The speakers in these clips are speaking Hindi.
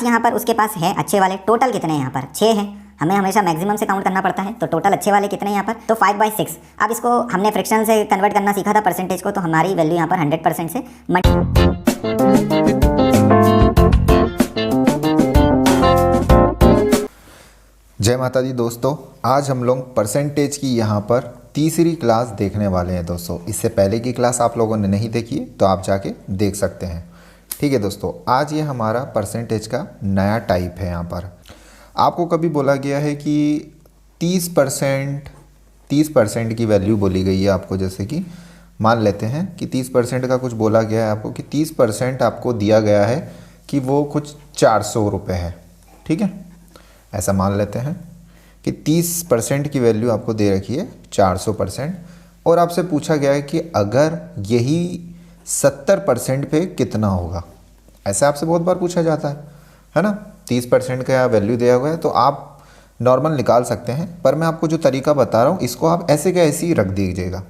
यहाँ पर उसके पास है अच्छे वाले, टोटल कितने हैं यहाँ पर 6 हैं, हमें हमेशा मैक्सिमम से काउंट करना पड़ता है, तो टोटल अच्छे वाले कितने हैं यहाँ पर, तो 5/6। अब इसको हमने फ्रैक्शन से कन्वर्ट करना सीखा था परसेंटेज को, तो हमारी वैल्यू यहाँ पर 100% से जय माता दी दोस्तों, आज हम लोग परसेंटेज की यहाँ पर तीसरी क्लास देखने वाले हैं दोस्तों। इससे पहले की क्लास आप लोगों ने नहीं देखी है तो आप जाके देख सकते हैं। ठीक है दोस्तों, आज ये हमारा परसेंटेज का नया टाइप है। यहाँ पर आपको कभी बोला गया है कि 30% की वैल्यू बोली गई है आपको, जैसे कि मान लेते हैं कि 30% का कुछ बोला गया है आपको कि 30% आपको दिया गया है कि वो कुछ 400 रुपये है। ठीक है, ऐसा मान लेते हैं कि 30% की वैल्यू आपको दे रखी है 400%, और आपसे पूछा गया है कि अगर यही 70% पे कितना होगा। ऐसा आपसे बहुत बार पूछा जाता है ना। 30% का वैल्यू दिया हुआ है तो आप नॉर्मल निकाल सकते हैं, पर मैं आपको जो तरीका बता रहा हूँ इसको आप ऐसे का ऐसे ही रख दीजिएगा।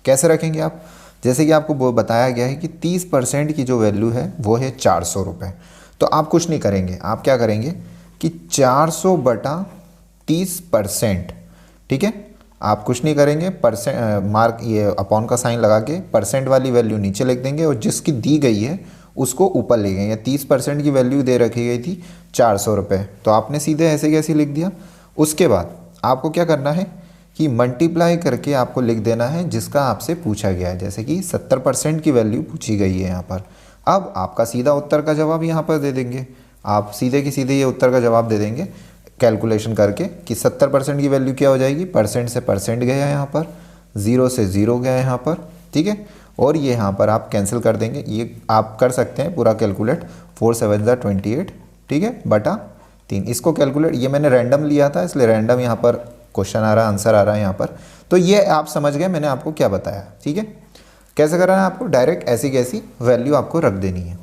कैसे रखेंगे आप, जैसे कि आपको बताया गया है कि 30% की जो वैल्यू है वो है 400 रुपये। तो आप कुछ नहीं करेंगे, आप क्या करेंगे कि 400/30%। ठीक है, आप कुछ नहीं करेंगे, परसेंट मार्क ये अपॉन का साइन लगा के परसेंट वाली वैल्यू नीचे लिख देंगे और जिसकी दी गई है उसको ऊपर ले गए। 30% की वैल्यू दे रखी गई थी 400 रुपये, तो आपने सीधे ऐसे कैसे लिख दिया। उसके बाद आपको क्या करना है कि मल्टीप्लाई करके आपको लिख देना है जिसका आपसे पूछा गया है। जैसे कि 70% की वैल्यू पूछी गई है यहाँ पर। अब आपका सीधा उत्तर का जवाब यहाँ पर दे देंगे, आप सीधे की सीधे ये उत्तर का जवाब दे देंगे कैलकुलेशन करके कि 70% की वैल्यू क्या हो जाएगी। परसेंट से परसेंट गया यहाँ पर, 0 से 0 गया यहाँ पर। ठीक है, और ये यहाँ पर आप कैंसिल कर देंगे। ये आप कर सकते हैं पूरा कैलकुलेट, 4 7 28। ठीक है, बटा 3 इसको कैलकुलेट। ये मैंने रैंडम लिया था इसलिए रैंडम यहाँ पर क्वेश्चन आ रहा है, आंसर आ रहा है यहाँ पर। तो ये आप समझ गए मैंने आपको क्या बताया। ठीक है, कैसे करना है आपको, डायरेक्ट ऐसी कैसी वैल्यू आपको रख देनी है।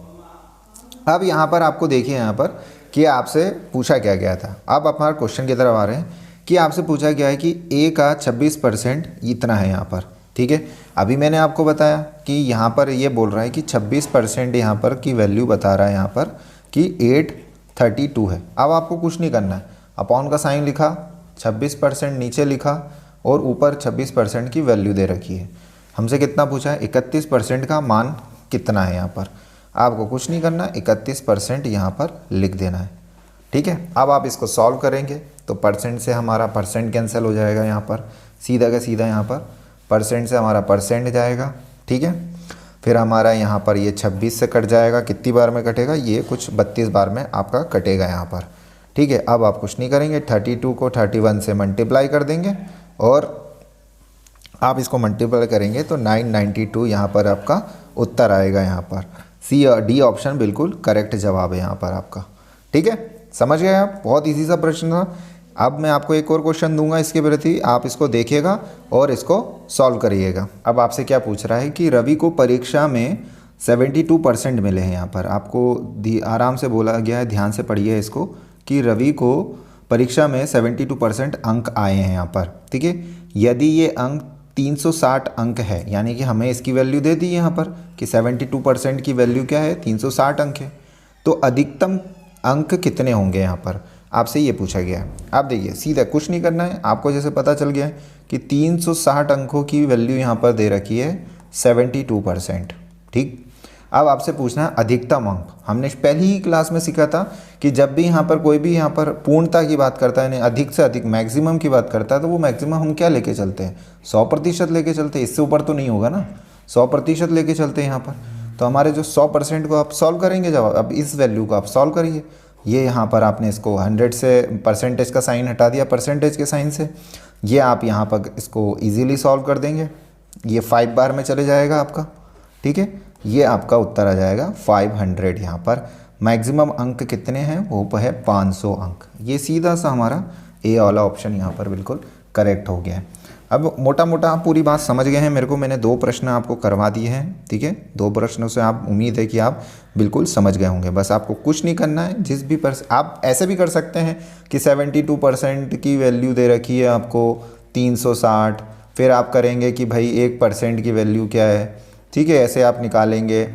अब यहाँ पर आपको देखिए यहाँ पर कि आपसे पूछा क्या गया था। अब हमारे क्वेश्चन की तरफ आ रहे हैं कि आपसे पूछा गया है कि A का 26% इतना है यहाँ पर। ठीक है, अभी मैंने आपको बताया कि यहाँ पर ये बोल रहा है कि 26% यहाँ पर की वैल्यू बता रहा है यहाँ पर कि 832 है। अब आपको कुछ नहीं करना है, अपॉन का साइन लिखा, 26% नीचे लिखा और ऊपर 26% की वैल्यू दे रखी है। हमसे कितना पूछा है, 31% का मान कितना है यहाँ पर। आपको कुछ नहीं करना, 31% यहाँ पर लिख देना है। ठीक है, अब आप इसको सॉल्व करेंगे तो परसेंट से हमारा परसेंट कैंसिल हो जाएगा यहाँ पर, सीधा का सीधा यहाँ पर परसेंट से हमारा परसेंट जाएगा। ठीक है, फिर हमारा यहाँ पर ये 26 से कट जाएगा। कितनी बार में कटेगा, ये कुछ 32 बार में आपका कटेगा यहाँ पर। ठीक है, अब आप कुछ नहीं करेंगे, 32 को 31 से मल्टीप्लाई कर देंगे और आप इसको मल्टीप्लाई करेंगे तो 992 यहाँ पर आपका उत्तर आएगा। यहाँ पर सी और डी ऑप्शन बिल्कुल करेक्ट जवाब है यहाँ पर आपका। ठीक है, समझ गए आप, बहुत इजी सा प्रश्न था। अब मैं आपको एक और क्वेश्चन दूंगा इसके प्रति, आप इसको देखिएगा और इसको सॉल्व करिएगा। अब आपसे क्या पूछ रहा है कि रवि को परीक्षा में 72% मिले हैं। यहाँ पर आपको आराम से बोला गया है, ध्यान से पढ़िए इसको, कि रवि को परीक्षा में 72% अंक आए हैं यहाँ पर। ठीक है, यदि ये अंक 360 अंक है, यानी कि हमें इसकी वैल्यू दे दी यहाँ पर कि 72% की वैल्यू क्या है, 360 अंक है, तो अधिकतम अंक कितने होंगे यहाँ पर आपसे ये पूछा गया है। आप देखिए सीधा कुछ नहीं करना है, आपको जैसे पता चल गया है कि 360 अंकों की वैल्यू यहाँ पर दे रखी है 72%। ठीक, अब आपसे पूछना है अधिकतम अंक। हमने पहली ही क्लास में सीखा था कि जब भी यहाँ पर कोई भी यहाँ पर पूर्णता की बात करता है, अधिक से अधिक मैक्सिमम की बात करता है, तो वो मैक्सिमम हम क्या लेके चलते हैं, 100% लेके चलते हैं। इससे ऊपर तो नहीं होगा ना, 100% लेके चलते हैं यहाँ पर। तो हमारे जो 100% को आप सॉल्व करेंगे जवाब, अब इस वैल्यू को आप सॉल्व करिए। ये यहाँ पर आपने इसको 100 से परसेंटेज का साइन हटा दिया, परसेंटेज के साइन से, ये आप यहाँ पर इसको ईजीली सॉल्व कर देंगे। ये 5 बार में चले जाएगा आपका। ठीक है, ये आपका उत्तर आ जाएगा 500। यहाँ पर मैक्सिमम अंक कितने हैं, वो है 500 अंक। ये सीधा सा हमारा ए वाला ऑप्शन यहाँ पर बिल्कुल करेक्ट हो गया है। अब मोटा मोटा आप पूरी बात समझ गए हैं मेरे को, मैंने 2 प्रश्न आपको करवा दिए हैं। ठीक है, 2 प्रश्नों से आप उम्मीद है कि आप बिल्कुल समझ गए होंगे। बस आपको कुछ नहीं करना है, जिस भी आप ऐसे भी कर सकते हैं कि 72% की वैल्यू दे रखी है आपको 360, फिर आप करेंगे कि भाई 1% की वैल्यू क्या है। ठीक है, ऐसे आप निकालेंगे,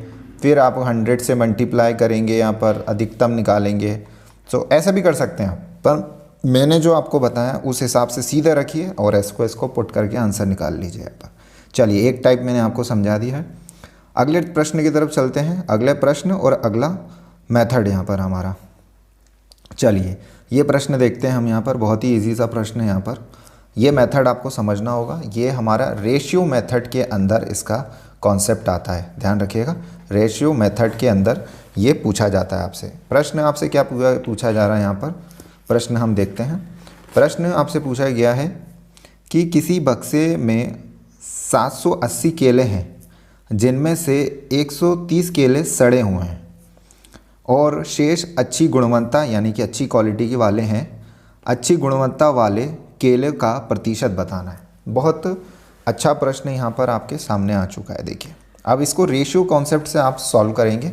फिर आप 100 से मल्टीप्लाई करेंगे, यहाँ पर अधिकतम निकालेंगे, तो ऐसा भी कर सकते हैं आप, पर मैंने जो आपको बताया उस हिसाब से सीधे रखिए और इसको पुट करके आंसर निकाल लीजिए यहाँ पर। चलिए, एक टाइप मैंने आपको समझा दिया है। अगले प्रश्न की तरफ चलते हैं। अगले प्रश्न और अगला मेथड यहाँ पर हमारा। चलिए, ये प्रश्न देखते हैं हम यहाँ पर। बहुत ही इजी सा प्रश्न है यहाँ पर। ये मेथड आपको समझना होगा। ये हमारा रेशियो मेथड के अंदर इसका कॉन्सेप्ट आता है, ध्यान रखिएगा। रेशियो मेथड के अंदर ये पूछा जाता है आपसे। प्रश्न आपसे क्या पूछा जा रहा है यहाँ पर? प्रश्न हम देखते हैं। प्रश्न आपसे पूछा गया है कि किसी बक्से में 780 केले हैं जिनमें से 130 केले सड़े हुए हैं और शेष अच्छी गुणवत्ता यानी कि अच्छी क्वालिटी के वाले हैं। अच्छी गुणवत्ता वाले केले का प्रतिशत बताना है। बहुत अच्छा प्रश्न यहाँ पर आपके सामने आ चुका है। देखिए, अब इसको रेशियो कॉन्सेप्ट से आप सॉल्व करेंगे।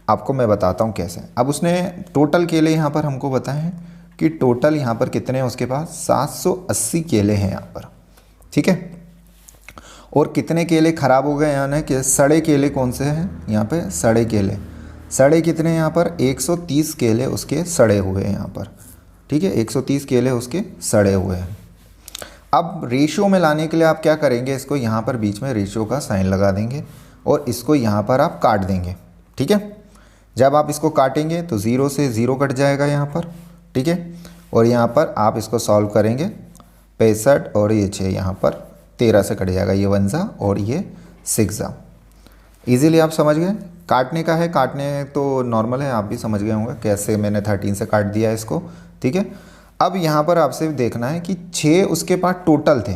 आपको मैं बताता हूँ कैसे। अब उसने टोटल केले यहाँ पर हमको बताए हैं कि टोटल यहाँ पर कितने हैं उसके पास 780 केले हैं यहाँ पर, ठीक है। और कितने केले ख़राब हो गए, यानी कि सड़े केले कौन से हैं यहाँ पे? सड़े केले। सड़े कितने हैं यहाँ पर? 130 केले उसके सड़े हुए हैं यहाँ पर, ठीक है। 130 केले उसके सड़े हुए हैं। अब रेशियो में लाने के लिए आप क्या करेंगे? इसको यहाँ पर बीच में रेशियो का साइन लगा देंगे और इसको यहाँ पर आप काट देंगे, ठीक है। जब आप इसको काटेंगे तो 0 से 0 कट जाएगा यहाँ पर, ठीक है। और यहाँ पर आप इसको सॉल्व करेंगे 65 और ये 6 यहाँ पर 13 से कट जाएगा। ये 1 जा और ये 6 जा। ईजिली आप समझ गए। काटने का है, काटने तो नॉर्मल है, आप भी समझ गए होंगे कैसे मैंने 13 से काट दिया है इसको, ठीक है। अब यहाँ पर आपसे देखना है कि 6 उसके पास टोटल थे।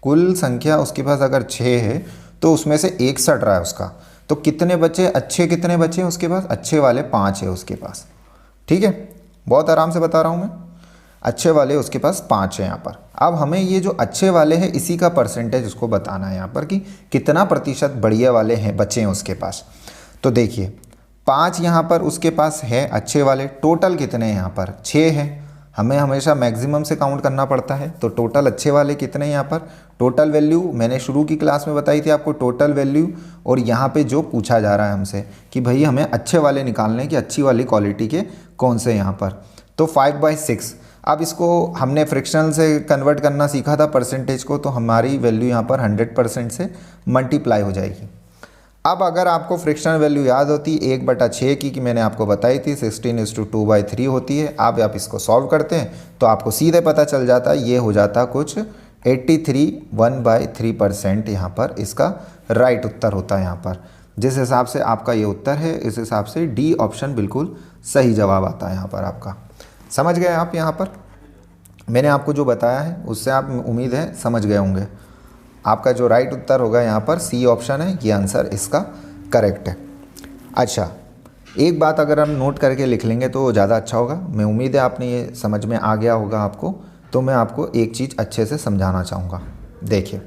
कुल संख्या उसके पास अगर 6 है तो उसमें से 1 सट रहा है उसका, तो कितने बचे? अच्छे कितने बचे हैं उसके पास? अच्छे वाले 5 है उसके पास, ठीक है। बहुत आराम से बता रहा हूँ मैं। अच्छे वाले उसके पास 5 है यहाँ पर। अब हमें ये जो अच्छे वाले हैं इसी का परसेंटेज उसको बताना है यहाँ पर कि कितना प्रतिशत बढ़िया वाले हैं बचे हैं उसके पास। तो देखिए, 5 यहाँ पर उसके पास है अच्छे वाले। टोटल कितने हैं यहाँ पर? 6 है। हमें हमेशा मैक्सिमम से काउंट करना पड़ता है। तो टोटल अच्छे वाले कितने हैं यहाँ पर? टोटल वैल्यू मैंने शुरू की क्लास में बताई थी आपको, टोटल वैल्यू। और यहाँ पे जो पूछा जा रहा है हमसे कि भाई हमें अच्छे वाले निकालने कि अच्छी वाली क्वालिटी के कौन से यहाँ पर, तो 5/6। अब इसको हमने फ्रैक्शनल से कन्वर्ट करना सीखा था परसेंटेज को, तो हमारी वैल्यू यहाँ पर 100% से मल्टीप्लाई हो जाएगी। अब अगर आपको फ्रैक्शनल वैल्यू याद होती 1/6 की कि मैंने आपको बताई थी 16:2/3 होती है। अब आप इसको सॉल्व करते हैं तो आपको सीधे पता चल जाता है, ये हो जाता कुछ 83 1/3% यहाँ पर इसका राइट उत्तर होता है यहाँ पर। जिस हिसाब से आपका ये उत्तर है, इस हिसाब से डी ऑप्शन बिल्कुल सही जवाब आता है यहाँ पर आपका। समझ गए आप? यहाँ पर मैंने आपको जो बताया है उससे आप उम्मीद है समझ गए होंगे। आपका जो राइट उत्तर होगा यहाँ पर सी ऑप्शन है, ये आंसर इसका करेक्ट है। अच्छा, एक बात अगर हम नोट करके लिख लेंगे तो ज़्यादा अच्छा होगा। मैं उम्मीद है आपने ये समझ में आ गया होगा आपको। तो मैं आपको एक चीज़ अच्छे से समझाना चाहूँगा। देखिए,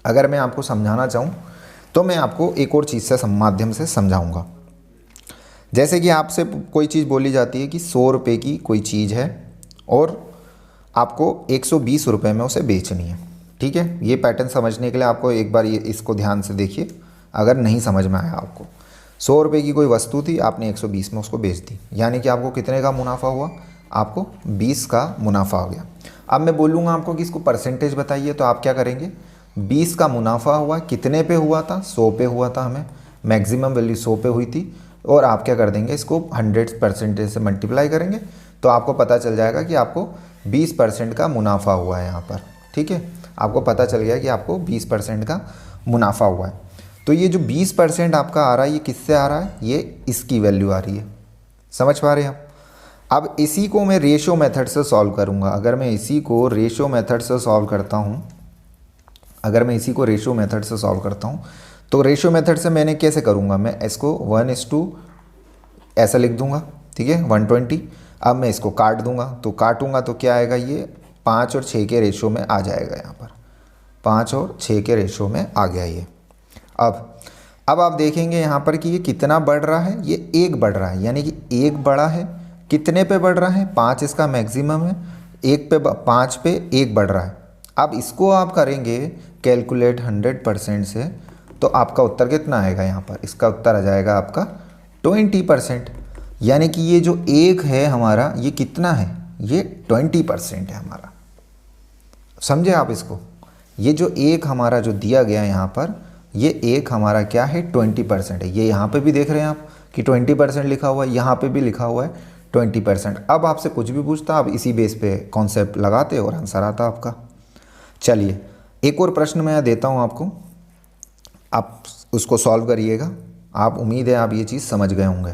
अगर मैं आपको समझाना चाहूँ तो मैं आपको एक और चीज़ से माध्यम से समझाऊँगा। जैसे कि आपसे कोई चीज़ बोली जाती है कि 100 रुपये की कोई चीज़ है और आपको 120 रुपये में उसे बेचनी है, ठीक है। ये पैटर्न समझने के लिए आपको एक बार ये इसको ध्यान से देखिए, अगर नहीं समझ में आया आपको। 100 रुपये की कोई वस्तु थी, आपने 120 में उसको बेच दी, यानी कि आपको कितने का मुनाफा हुआ? आपको 20 का मुनाफा हो गया। अब मैं बोलूँगा आपको कि इसको परसेंटेज बताइए, तो आप क्या करेंगे? 20 का मुनाफा हुआ, कितने पे हुआ था? 100 पे हुआ था। हमें मैक्सिमम वैल्यू 100 पे हुई थी। और आप क्या कर देंगे? इसको 100% से मल्टीप्लाई करेंगे तो आपको पता चल जाएगा कि आपको 20% का मुनाफा हुआ है यहाँ पर, ठीक है। आपको पता चल गया कि आपको 20% का मुनाफा हुआ है। तो ये जो 20% आपका आ रहा है, ये किससे आ रहा है? ये इसकी वैल्यू आ रही है। समझ पा रहे हैं आप? अब इसी को मैं रेशियो मेथड से सॉल्व करूँगा। अगर मैं इसी को रेशियो मेथड से सॉल्व करता हूँ, तो रेशियो मेथड से मैंने कैसे करूँगा? मैं इसको 1:2 ऐसा लिख दूँगा, ठीक है, 120। अब मैं इसको काट दूँगा, तो काटूँगा तो क्या आएगा? ये 5 और 6 के रेशियो में आ जाएगा। यहाँ पर 5 और 6 के रेशियो में आ गया ये। अब आप देखेंगे यहाँ पर कि ये कितना बढ़ रहा है? ये 1 बढ़ रहा है, यानी कि 1 बड़ा है। कितने पे बढ़ रहा है? 5 इसका मैक्सिमम है, 5 पे 1 बढ़ रहा है। अब इसको आप करेंगे कैलकुलेट 100% से, तो आपका उत्तर कितना आएगा? यहाँ पर इसका उत्तर आ जाएगा आपका 20%। यानी कि ये जो एक है हमारा, ये कितना है, ये 20% है हमारा। समझे आप इसको? ये जो एक हमारा जो दिया गया है यहाँ पर, ये एक हमारा क्या है, 20% है। ये यहाँ पे भी देख रहे हैं आप कि 20% लिखा हुआ है, यहाँ पे भी लिखा हुआ है 20%। अब आपसे कुछ भी पूछता, आप इसी बेस पे कॉन्सेप्ट लगाते और आंसर आता आपका। चलिए एक और प्रश्न मैं देता हूँ आपको, आप उसको सॉल्व करिएगा। आप उम्मीद है आप ये चीज़ समझ गए होंगे।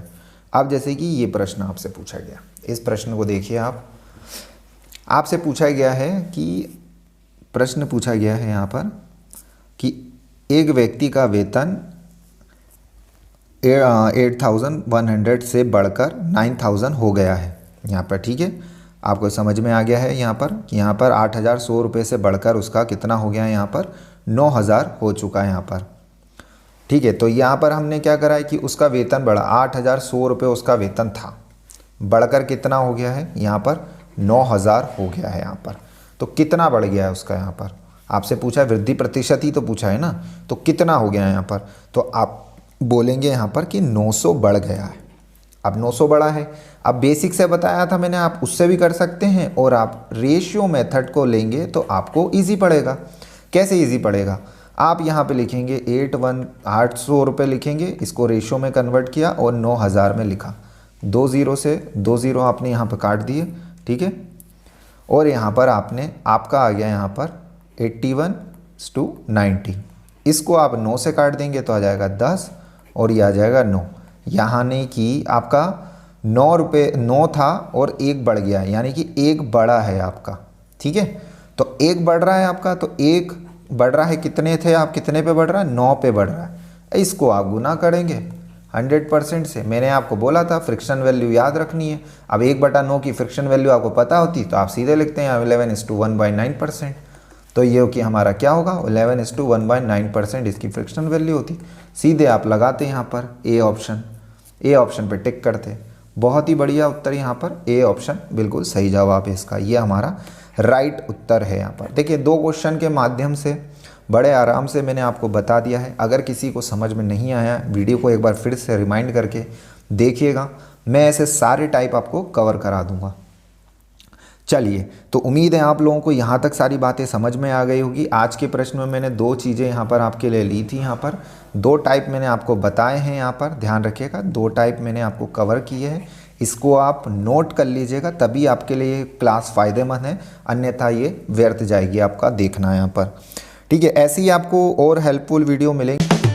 अब जैसे कि ये प्रश्न आपसे पूछा गया, इस प्रश्न को देखिए आप। आपसे पूछा गया है कि प्रश्न पूछा गया है यहाँ पर कि एक व्यक्ति का वेतन 8,100 से बढ़कर 9,000 हो गया है यहाँ पर, ठीक है। आपको समझ में आ गया है यहाँ पर कि यहाँ पर 8,100 रुपये से बढ़कर उसका कितना हो गया है, यहाँ पर 9,000 हो चुका है यहाँ पर, ठीक है। तो यहाँ पर हमने क्या करा है कि उसका वेतन बढ़ा, 8,100 रुपये उसका वेतन था, बढ़कर कितना हो गया है, यहाँ पर 9,000 हो गया है यहाँ पर। तो कितना बढ़ गया है उसका, यहाँ पर आपसे पूछा है, वृद्धि प्रतिशत ही तो पूछा है ना, तो कितना हो गया है यहाँ पर, तो आप बोलेंगे यहाँ पर कि 900 बढ़ गया है। अब 900 बढ़ा है, अब बेसिक से बताया था मैंने, आप उससे भी कर सकते हैं, और आप रेशियो मेथड को लेंगे तो आपको इजी पड़ेगा। कैसे इजी पड़ेगा, आप यहाँ पे लिखेंगे 800 रुपये लिखेंगे, इसको रेशियो में कन्वर्ट किया और 9,000 में लिखा, 2 ज़ीरो से 2 ज़ीरो आपने यहाँ पर काट दिए, ठीक है। और यहाँ पर आपने, आपका आ गया यहाँ पर 81:90, इसको आप 9 से काट देंगे तो आ जाएगा 10 और ये आ जाएगा 9। यहाँ नहीं कि आपका 9 था और एक बढ़ गया है, यानी कि एक बढ़ा है आपका, ठीक है। तो एक बढ़ रहा है आपका, तो एक बढ़ रहा है, कितने थे आप, कितने पे बढ़ रहा है, 9 पे बढ़ रहा है। इसको आप गुना करेंगे 100% से। मैंने आपको बोला था फ्रिक्शन वैल्यू याद रखनी है। अब 1/9 की फ्रिक्शन वैल्यू आपको पता होती तो आप सीधे लिखते हैं 11:1/9%। तो ये कि हमारा क्या होगा, 11:1/9% इसकी फ्रिक्शन वैल्यू होती। सीधे आप लगाते यहाँ पर ए ऑप्शन पे टिक करते। बहुत ही बढ़िया उत्तर यहाँ पर ए ऑप्शन बिल्कुल सही जवाब है इसका, ये हमारा राइट उत्तर है यहाँ पर। देखिए 2 क्वेश्चन के माध्यम से बड़े आराम से मैंने आपको बता दिया है। अगर किसी को समझ में नहीं आया, वीडियो को एक बार फिर से रिमाइंड करके देखिएगा, मैं ऐसे सारे टाइप आपको कवर करा दूंगा। चलिए, तो उम्मीद है आप लोगों को यहाँ तक सारी बातें समझ में आ गई होगी। आज के प्रश्न में मैंने 2 चीज़ें यहाँ पर आपके लिए ली थी। यहाँ पर 2 टाइप मैंने आपको बताए हैं, यहाँ पर ध्यान रखिएगा, 2 टाइप मैंने आपको कवर किए हैं। इसको आप नोट कर लीजिएगा, तभी आपके लिए क्लास फ़ायदेमंद है, अन्यथा ये व्यर्थ जाएगी आपका देखना यहाँ पर, ठीक है। ऐसे ही आपको और हेल्पफुल वीडियो मिलेंगे।